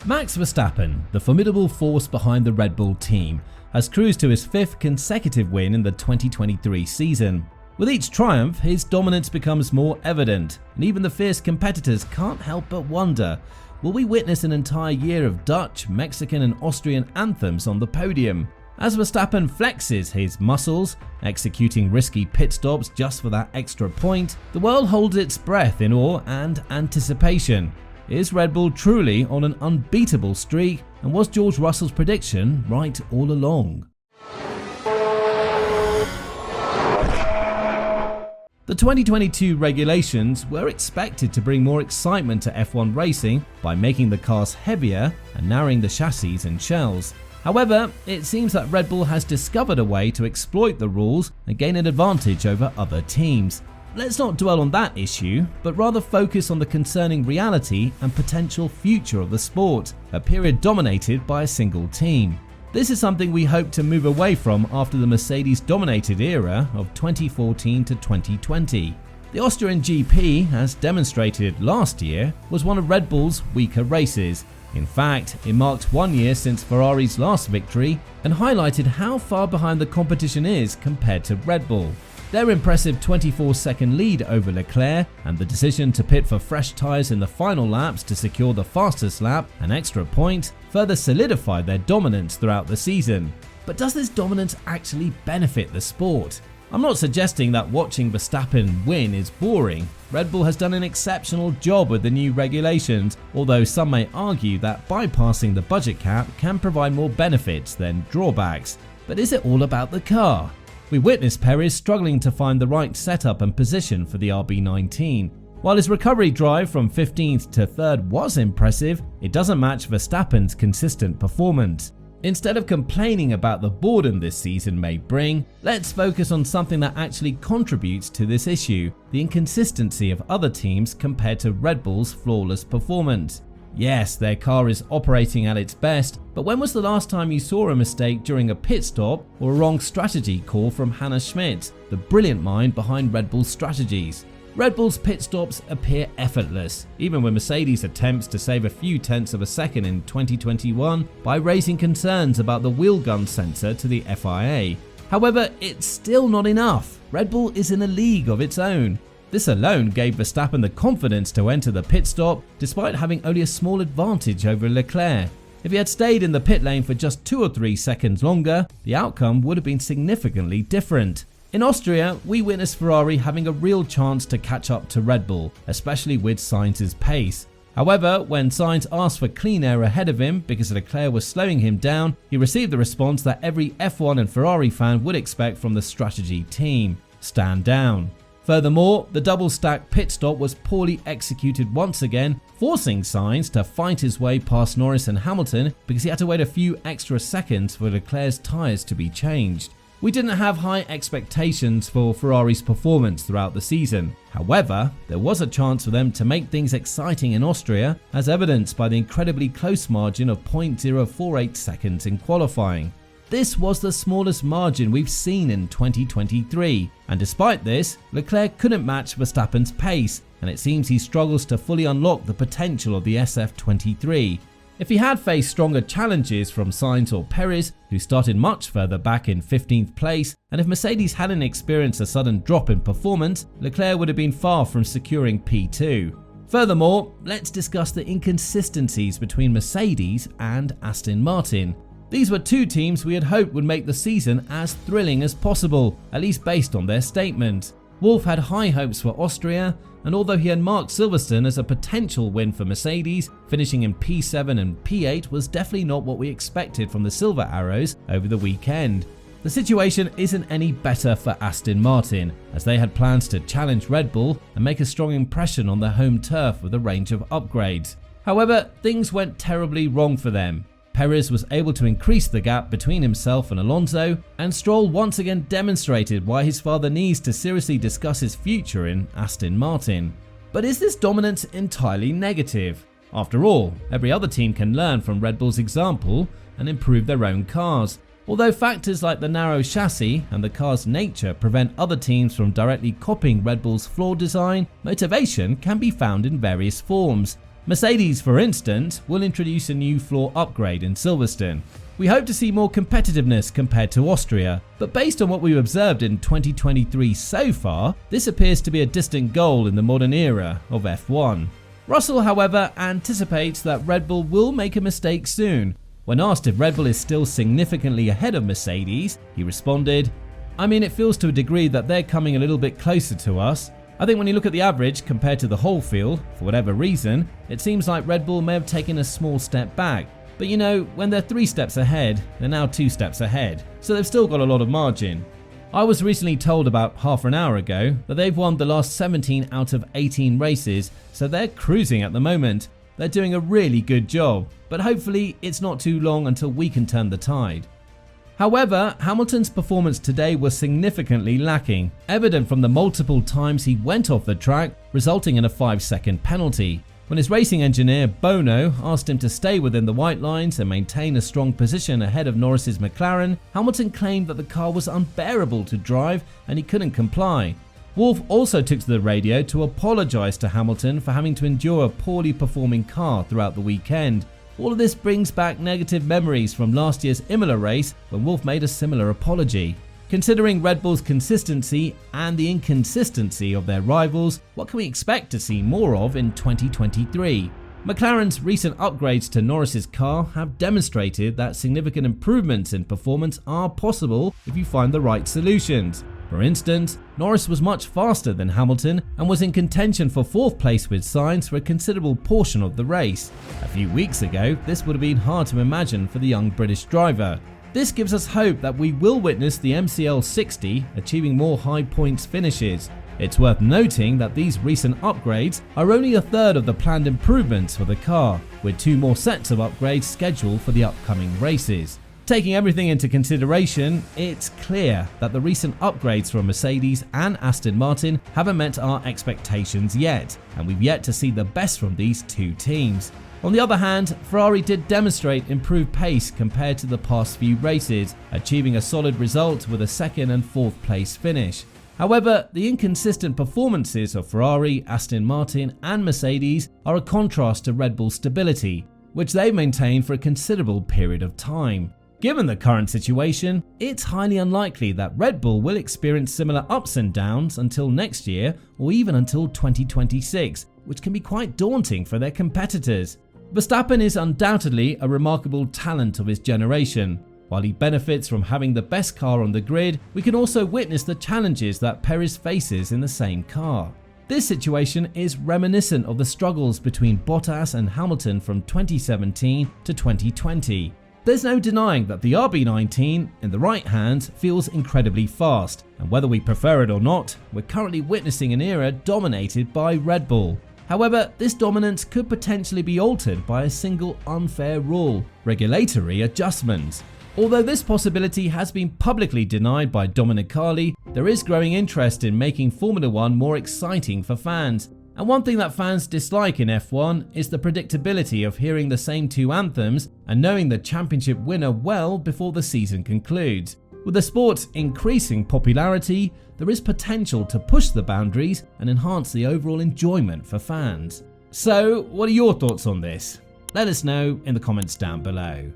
Max Verstappen, the formidable force behind the Red Bull team, has cruised to his 5th consecutive win in the 2023 season. With each triumph, his dominance becomes more evident, and even the fierce competitors can't help but wonder, will we witness an entire year of Dutch, Mexican and Austrian anthems on the podium? As Verstappen flexes his muscles, executing risky pit stops just for that extra point, the world holds its breath in awe and anticipation. Is Red Bull truly on an unbeatable streak, and was George Russell's prediction right all along? The 2022 regulations were expected to bring more excitement to F1 racing by making the cars heavier and narrowing the chassis and shells. However, it seems that Red Bull has discovered a way to exploit the rules and gain an advantage over other teams. Let's not dwell on that issue, but rather focus on the concerning reality and potential future of the sport, a period dominated by a single team. This is something we hope to move away from after the Mercedes-dominated era of 2014 to 2020. The Austrian GP, as demonstrated last year, was one of Red Bull's weaker races. In fact, it marked 1 year since Ferrari's last victory and highlighted how far behind the competition is compared to Red Bull. Their impressive 24-second lead over Leclerc and the decision to pit for fresh tyres in the final laps to secure the fastest lap, an extra point, further solidified their dominance throughout the season. But does this dominance actually benefit the sport? I'm not suggesting that watching Verstappen win is boring. Red Bull has done an exceptional job with the new regulations, although some may argue that bypassing the budget cap can provide more benefits than drawbacks. But is it all about the car? We witnessed Perez struggling to find the right setup and position for the RB19. While his recovery drive from 15th to 3rd was impressive, it doesn't match Verstappen's consistent performance. Instead of complaining about the boredom this season may bring, let's focus on something that actually contributes to this issue: the inconsistency of other teams compared to Red Bull's flawless performance. Yes, their car is operating at its best, but when was the last time you saw a mistake during a pit stop or a wrong strategy call from Hannah Schmidt, the brilliant mind behind Red Bull's strategies? Red Bull's pit stops appear effortless, even when Mercedes attempts to save a few tenths of a second in 2021 by raising concerns about the wheel gun sensor to the FIA. However, it's still not enough. Red Bull is in a league of its own. This alone gave Verstappen the confidence to enter the pit stop despite having only a small advantage over Leclerc. If he had stayed in the pit lane for just 2 or 3 seconds longer, the outcome would have been significantly different. In Austria, we witnessed Ferrari having a real chance to catch up to Red Bull, especially with Sainz's pace. However, when Sainz asked for clean air ahead of him because Leclerc was slowing him down, he received the response that every F1 and Ferrari fan would expect from the strategy team: stand down. Furthermore, the double-stack pit stop was poorly executed once again, forcing Sainz to fight his way past Norris and Hamilton because he had to wait a few extra seconds for Leclerc's tyres to be changed. We didn't have high expectations for Ferrari's performance throughout the season. However, there was a chance for them to make things exciting in Austria, as evidenced by the incredibly close margin of 0.048 seconds in qualifying. This was the smallest margin we've seen in 2023, and despite this, Leclerc couldn't match Verstappen's pace, and it seems he struggles to fully unlock the potential of the SF23. If he had faced stronger challenges from Sainz or Perez, who started much further back in 15th place, and if Mercedes hadn't experienced a sudden drop in performance, Leclerc would have been far from securing P2. Furthermore, let's discuss the inconsistencies between Mercedes and Aston Martin. These were two teams we had hoped would make the season as thrilling as possible, at least based on their statement. Wolff had high hopes for Austria, and although he had marked Silverstone as a potential win for Mercedes, finishing in P7 and P8 was definitely not what we expected from the Silver Arrows over the weekend. The situation isn't any better for Aston Martin, as they had plans to challenge Red Bull and make a strong impression on their home turf with a range of upgrades. However, things went terribly wrong for them. Perez was able to increase the gap between himself and Alonso, and Stroll once again demonstrated why his father needs to seriously discuss his future in Aston Martin. But is this dominance entirely negative? After all, every other team can learn from Red Bull's example and improve their own cars. Although factors like the narrow chassis and the car's nature prevent other teams from directly copying Red Bull's flawed design, motivation can be found in various forms. Mercedes, for instance, will introduce a new floor upgrade in Silverstone. We hope to see more competitiveness compared to Austria, but based on what we've observed in 2023 so far, this appears to be a distant goal in the modern era of F1. Russell, however, anticipates that Red Bull will make a mistake soon. When asked if Red Bull is still significantly ahead of Mercedes, he responded, "I mean, it feels to a degree that they're coming a little bit closer to us. I think when you look at the average compared to the whole field, for whatever reason, it seems like Red Bull may have taken a small step back. But you know, when they're 3 steps ahead, they're now 2 steps ahead, so they've still got a lot of margin." I was recently told about half an hour ago that they've won the last 17 out of 18 races, so they're cruising at the moment. They're doing a really good job, but hopefully it's not too long until we can turn the tide. However, Hamilton's performance today was significantly lacking, evident from the multiple times he went off the track, resulting in a 5-second penalty. When his racing engineer Bono asked him to stay within the white lines and maintain a strong position ahead of Norris's McLaren, Hamilton claimed that the car was unbearable to drive and he couldn't comply. Wolff also took to the radio to apologise to Hamilton for having to endure a poorly performing car throughout the weekend. All of this brings back negative memories from last year's Imola race when Wolff made a similar apology. Considering Red Bull's consistency and the inconsistency of their rivals, what can we expect to see more of in 2023? McLaren's recent upgrades to Norris's car have demonstrated that significant improvements in performance are possible if you find the right solutions. For instance, Norris was much faster than Hamilton and was in contention for 4th place with Sainz for a considerable portion of the race. A few weeks ago, this would have been hard to imagine for the young British driver. This gives us hope that we will witness the MCL 60 achieving more high points finishes. It's worth noting that these recent upgrades are only a third of the planned improvements for the car, with 2 more sets of upgrades scheduled for the upcoming races. Taking everything into consideration, it's clear that the recent upgrades from Mercedes and Aston Martin haven't met our expectations yet, and we've yet to see the best from these 2 teams. On the other hand, Ferrari did demonstrate improved pace compared to the past few races, achieving a solid result with a 2nd and 4th place finish. However, the inconsistent performances of Ferrari, Aston Martin and Mercedes are a contrast to Red Bull's stability, which they've maintained for a considerable period of time. Given the current situation, it's highly unlikely that Red Bull will experience similar ups and downs until next year or even until 2026, which can be quite daunting for their competitors. Verstappen is undoubtedly a remarkable talent of his generation. While he benefits from having the best car on the grid, we can also witness the challenges that Perez faces in the same car. This situation is reminiscent of the struggles between Bottas and Hamilton from 2017 to 2020. There's no denying that the RB19 in the right hands feels incredibly fast, and whether we prefer it or not, we're currently witnessing an era dominated by Red Bull. However, this dominance could potentially be altered by a single unfair rule: regulatory adjustments. Although this possibility has been publicly denied by Dominicali, there is growing interest in making Formula 1 more exciting for fans. And one thing that fans dislike in F1 is the predictability of hearing the same 2 anthems and knowing the championship winner well before the season concludes. With the sport's increasing popularity, there is potential to push the boundaries and enhance the overall enjoyment for fans. So, what are your thoughts on this? Let us know in the comments down below.